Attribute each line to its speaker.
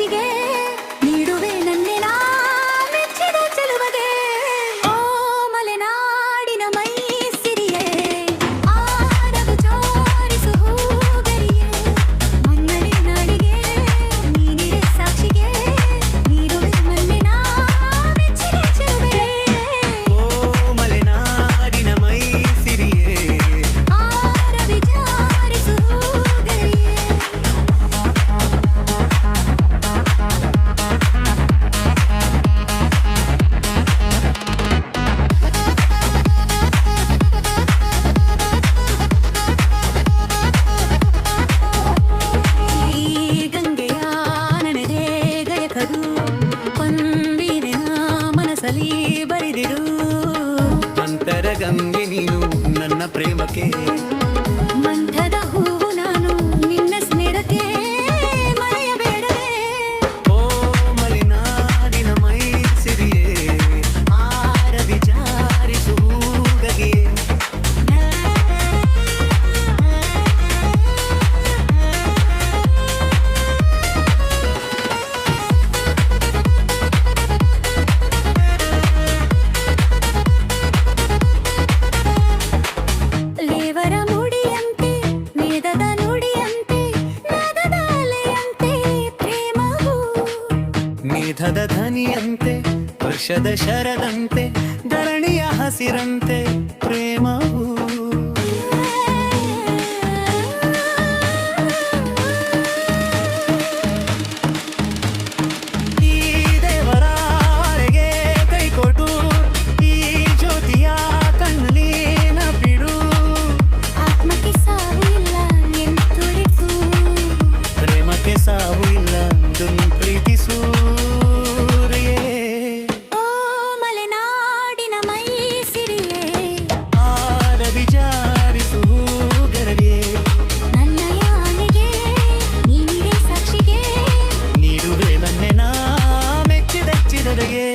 Speaker 1: ಸಾಕ್ಷಿಗೆ ನೀಡುವೆ ನನ್ನೆನ ಮೆಚ್ಚಿದ ಚೆಲುವಗೆ ಓ ಮಲೆನಾಡಿನ ಮೈ ಸಿರಿಯೇ ಆರದು ಜೋಡಿಸು ಹೂಗರಿಯೇ ಮನ್ನನೆ ನಾಡಿಗೆ ನೀನಿರೆ ಸಾಕ್ಷಿಗೆ ನೀಡುವೆ ನನ್ನೆನ ಮೆಚ್ಚಿದ ಚೆಲುವೆ
Speaker 2: ಓ ಮಲೆನಾಡಿನ ಮೈ ಸಿರಿಯೇ
Speaker 1: ಆರ ವಿಚಾರಿಸು ಹೂಗರಿಯೇ ಈ ಗಂಗೆಯ ನೆನೆದೆ ಗಯಕರು ಪಂಬಿನ ಮನಸಲಿ ಬರಿದಿಡು
Speaker 2: ಅಂತರ ಗಂಗೆ ನೀನು ನನ್ನ ಪ್ರೇಮಕ್ಕೆ
Speaker 1: ಮಂಥದ ಹೂವು ನಾನು ನಿನ್ನ ಸ್ನೇಹಕ್ಕೆ ಮರೆಯಬೇಡವೇ
Speaker 2: ಓ ಮಲೆನಾಡಿನ ಮೈ ಸಿರಿಯೇ ಆರ ವಿಚಾರಿಸು ಗಗೆ
Speaker 1: ಲೇವರ ಮುಡಿಯಂತೆ ವೇದದ ನುಡಿಯಂತೆ ನಾದದ ಅಲೆಯಂತೆ ಪ್ರೇಮವು
Speaker 2: ಮೇಧದ ಧ್ವನಿಯಂತೆ ವರ್ಷದ ಶರದಂತೆ ಧರಣಿಯ ಹಸಿರಂತೆ ಪ್ರೇಮವು ಈ ದೇವರಾರೆಗೆ ಕೈ ಕೊಟ್ಟು ಈ ಜ್ಯೋತಿಯ ಕಣ್ಣಲ್ಲಿ ಬಿಡು
Speaker 1: ಆತ್ಮಕ್ಕೆ ಸಾವು ಇಲ್ಲ ಎಂತುರಿತು
Speaker 2: ಪ್ರೇಮಕ್ಕೆ ಸಾವು ಇಲ್ಲ ಪ್ರೀತಿಸು
Speaker 1: ಓ ಮಲೆನಾಡಿನ ಮೈ ಸಿರಿಯೇ
Speaker 2: ಆರ ವಿಚಾರಿಸು ಗರಡಿಯೇ
Speaker 1: ನನ್ನ ಯಾನೆಗೆ ನೀನಿರೆ ಸಾಕ್ಷಿಗೆ
Speaker 2: ನೀಡುವೆ ನನ್ನೆನ ಮೆಚ್ಚಿದಚ್ಚಿದರಿಗೆ